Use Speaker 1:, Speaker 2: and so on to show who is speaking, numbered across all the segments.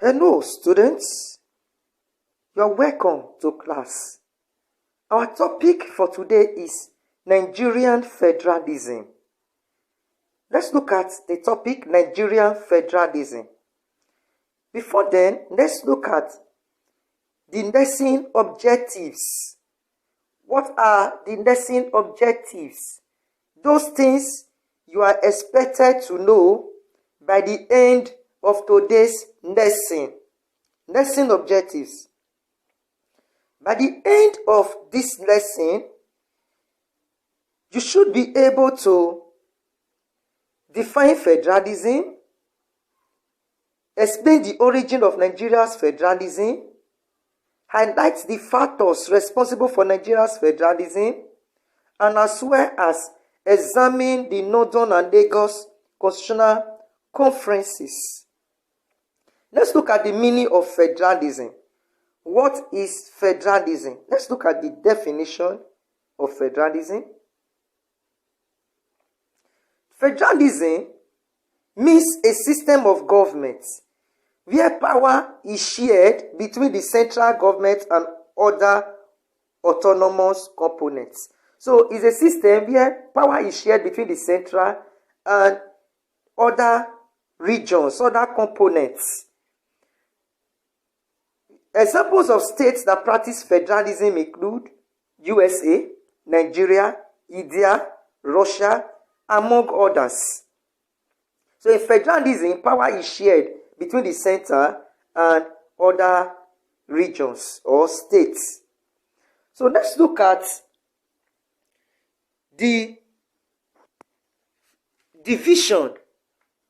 Speaker 1: Hello, students. You're welcome to class. Our topic for today is Nigerian Federalism. Let's look at the topic Nigerian Federalism. Before then, let's look at the lesson objectives. What are the lesson objectives? Those things you are expected to know by the end of today's lesson. Lesson objectives. By the end of this lesson, you should be able to define federalism, explain the origin of Nigeria's federalism, highlight the factors responsible for Nigeria's federalism, and as well as examine the Northern and Lagos constitutional conferences. Let's look at the meaning of federalism. What is federalism? Let's look at the definition of federalism. Federalism means a system of government where power is shared between the central government and other autonomous components. So it's a system where power is shared between the central and other regions, other components. Examples of states that practice federalism include USA, Nigeria, India, Russia, among others. So in federalism, power is shared between the center and other regions or states. So let's look at the division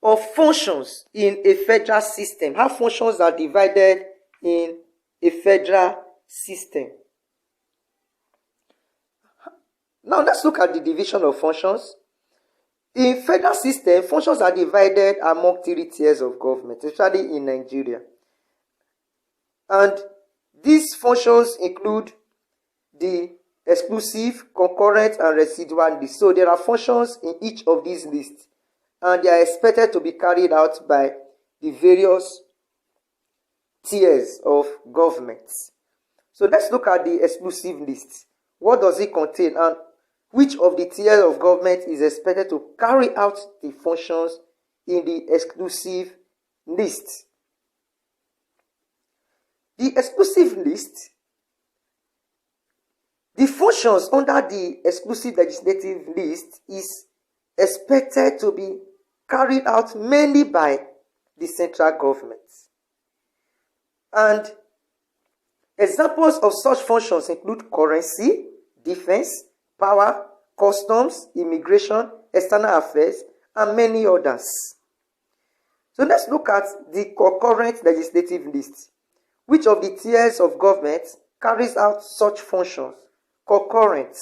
Speaker 1: of functions in a federal system. How functions are divided in a federal system. Now let's look at the division of functions. In federal system, functions are divided among 3 tiers of government, especially in Nigeria. And these functions include the exclusive, concurrent, and residual lists. So there are functions in each of these lists, and they are expected to be carried out by the various tiers of governments. So let's look at the exclusive list. What does it contain, and which of the tiers of government is expected to carry out the functions in the exclusive list? The exclusive list, the functions under the exclusive legislative list is expected to be carried out mainly by the central government. And examples of such functions include currency, defense, power, customs, immigration, external affairs, and many others. So let's look at the concurrent legislative list. Which of the tiers of government carries out such functions? Concurrent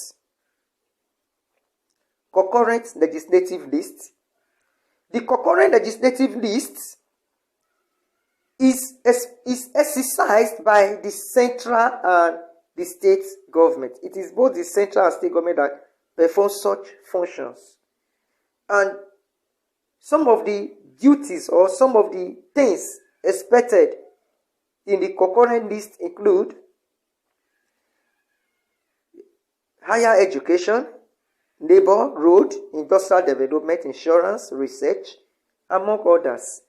Speaker 1: legislative list. The concurrent legislative list is exercised by the central and the state government. It is both the central and state government that perform such functions. And some of the duties or some of the things expected in the concurrent list include higher education, labor, road, industrial development, insurance, research, among others.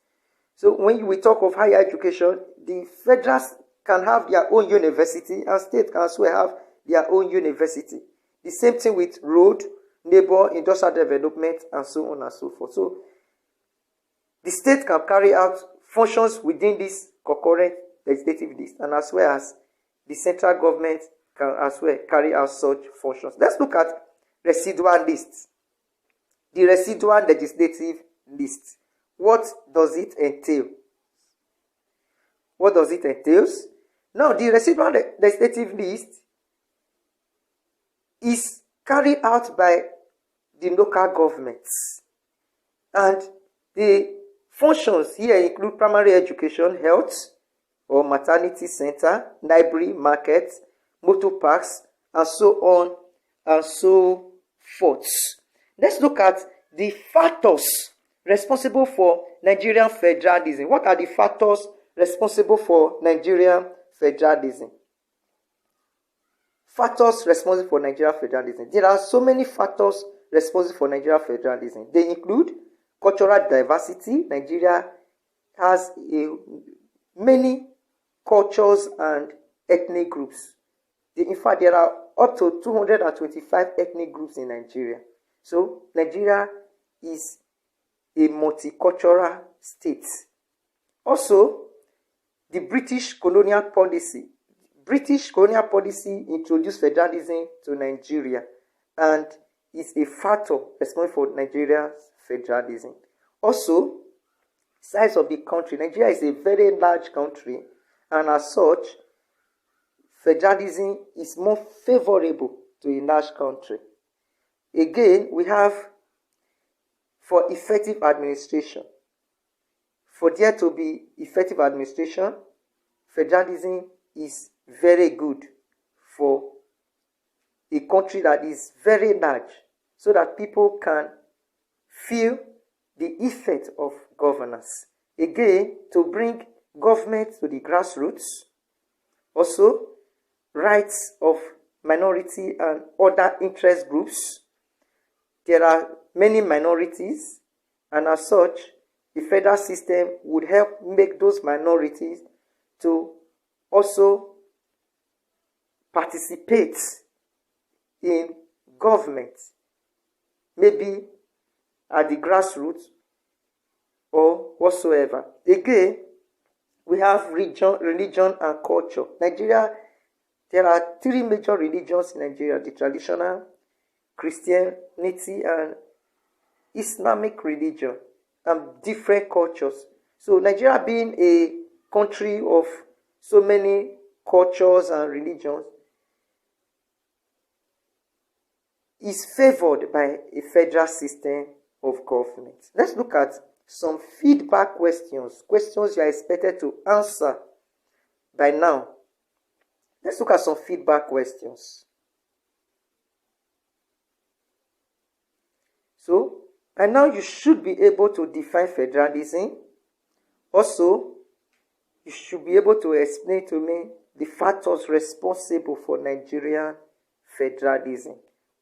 Speaker 1: So when we talk of higher education, the federals can have their own university and states can as well have their own university. The same thing with road, labor, industrial development, and so on and so forth. So the state can carry out functions within this concurrent legislative list, and as well as the central government can as well carry out such functions. Let's look at residual lists. The residual legislative list. What does it entail? What does it entail? Now, the residual legislative list is carried out by the local governments. And the functions here include primary education, health or maternity center, library, market, motor parks, and so on and so forth. Let's look at the factors responsible for Nigerian federalism. What are the factors responsible for Nigerian federalism. Factors responsible for Nigerian federalism. There are so many factors responsible for Nigerian federalism. They include cultural diversity. Nigeria has many cultures and ethnic groups. In fact, there are up to 225 ethnic groups in Nigeria. So, Nigeria is a multicultural state. Also, the British colonial policy. British colonial policy introduced federalism to Nigeria and is a factor responsible for Nigeria's federalism. Also, size of the country. Nigeria is a very large country, and as such, federalism is more favorable to a large country. Again, we have for effective administration. For there to be effective administration, federalism is very good for a country that is very large, so that people can feel the effect of governance. Again, to bring government to the grassroots. Also, rights of minority and other interest groups. There are many minorities, and as such, the federal system would help make those minorities to also participate in government, maybe at the grassroots or whatsoever. Again, we have religion and culture. Nigeria, there are three major religions in Nigeria: the traditional, Christianity, and Islamic religion, and different cultures. So Nigeria, being a country of so many cultures and religions, is favored by a federal system of government. Let's look at some feedback questions you are expected to answer by now. Let's look at some feedback questions. So, and now you should be able to define federalism. Also, you should be able to explain to me the factors responsible for Nigerian federalism.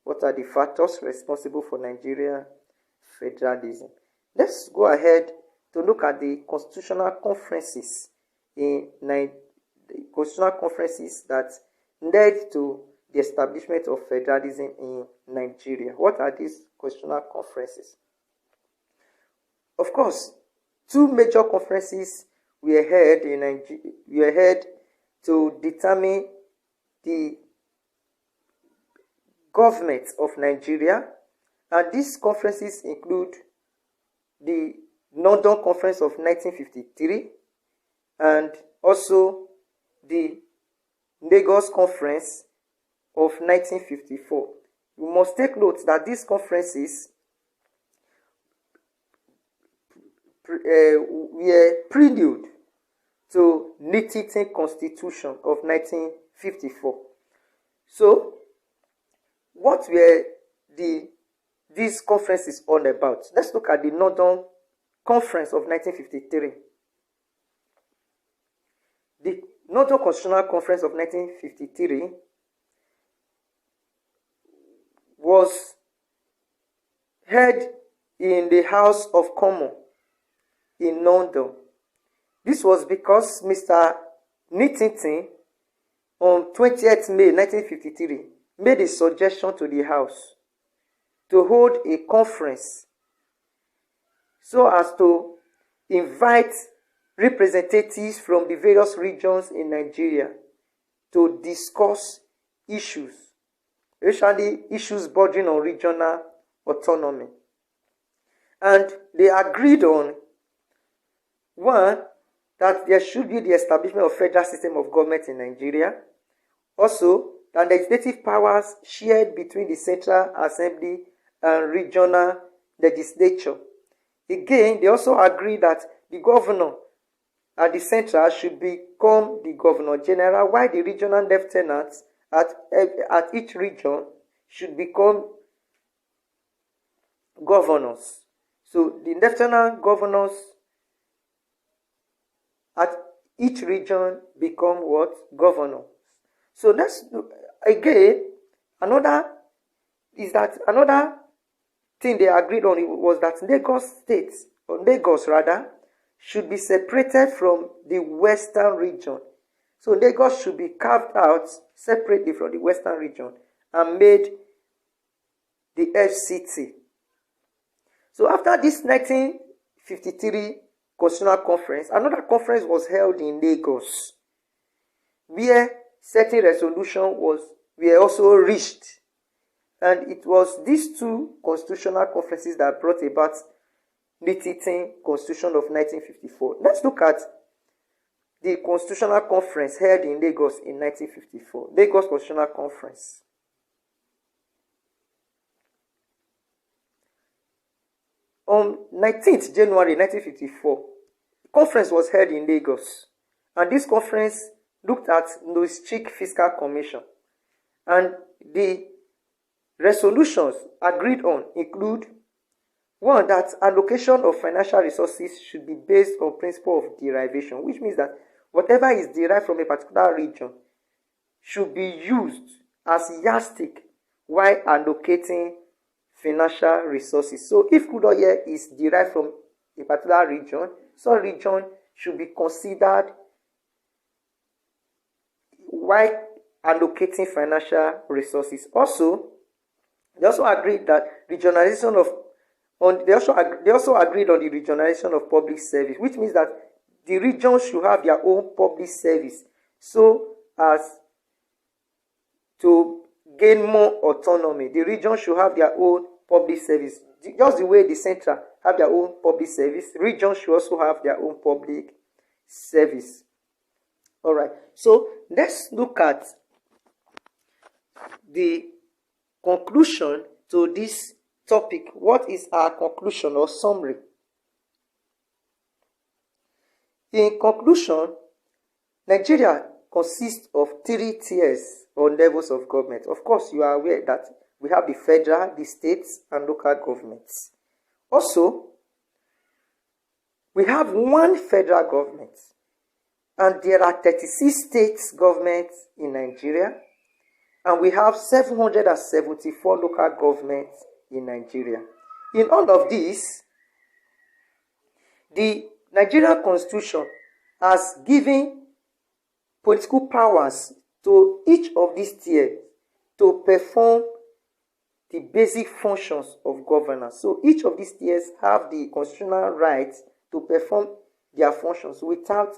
Speaker 1: What are the factors responsible for Nigerian federalism? Let's go ahead to look at the constitutional conferences that led to the establishment of federalism in Nigeria. What are these constitutional conferences? Of course, two major conferences were held in Nigeria. Were held to determine the government of Nigeria, and these conferences include the London Conference of 1953 and also the Lagos Conference of 1954. You must take note that these conferences were prelude to Lititin Constitution of 1954. So, what were these conferences all about? Let's look at the London Conference of 1953. The London Constitutional Conference of 1953 was held in the House of Commons in London. This was because Mr. Lititin, on 20th May 1953, made a suggestion to the House to hold a conference so as to invite representatives from the various regions in Nigeria to discuss issues, especially issues bordering on regional autonomy. And they agreed on, one, that there should be the establishment of federal system of government in Nigeria. Also, that legislative powers shared between the Central Assembly and regional legislature. Again, they also agreed that the governor at the central should become the governor general, while the regional lieutenants at each region should become governors. So the lieutenant governors at each region become what? Governor. So let's again, another thing they agreed on was that Lagos should be separated from the western region. So Lagos should be carved out separately from the western region and made the FCT. So after this 1953 Constitutional Conference, another conference was held in Lagos, where certain resolutions were also reached. And it was these two constitutional conferences that brought about the 13th Constitution of 1954. Let's look at the Constitutional Conference held in Lagos in 1954. Lagos Constitutional Conference. On 19th January 1954, the conference was held in Lagos. And this conference looked at the strict fiscal commission. And the resolutions agreed on include: one, that allocation of financial resources should be based on principle of derivation, which means that whatever is derived from a particular region should be used as yardstick while allocating financial resources. So if crude oil is derived from a particular region, such region should be considered while allocating financial resources. Also, they also agreed that they also agreed on the regionalization of public service, which means that the regions should have their own public service so as to gain more autonomy. The region should have their own public service. Just the way the central have their own public service, regions should also have their own public service. All right. So let's look at the conclusion to this topic. What is our conclusion or summary? In conclusion, Nigeria consists of 3 tiers or levels of government. Of course, you are aware that we have the federal, the states, and local governments. Also, we have one federal government, and there are 36 states governments in Nigeria, and we have 774 local governments in Nigeria. In all of this, the Nigerian Constitution has given political powers to each of these tiers to perform the basic functions of governance. So each of these tiers have the constitutional right to perform their functions without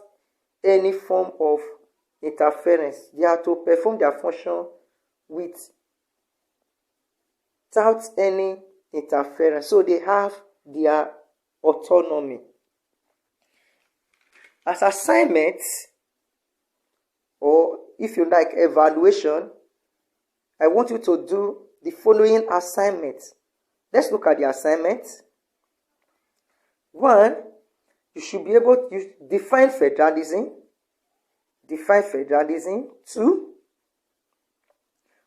Speaker 1: any form of interference. They are to perform their function without any interference. So they have their autonomy. As assignments, or if you like, evaluation, I want you to do the following assignments. Let's look at the assignments. 1, you should be able to define federalism. Define federalism. 2,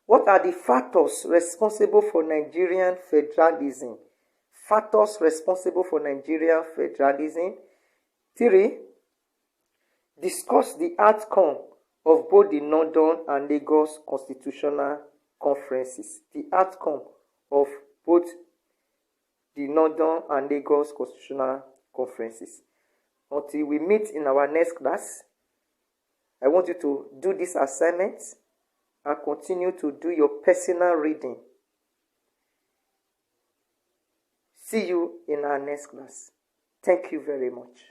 Speaker 1: what are the factors responsible for Nigerian federalism? Factors responsible for Nigerian federalism. 3, discuss the outcome of both the Northern and Lagos constitutional conferences. The outcome of both the Northern and Lagos constitutional conferences. Until we meet in our next class, I want you to do this assignment and continue to do your personal reading. See you in our next class. Thank you very much.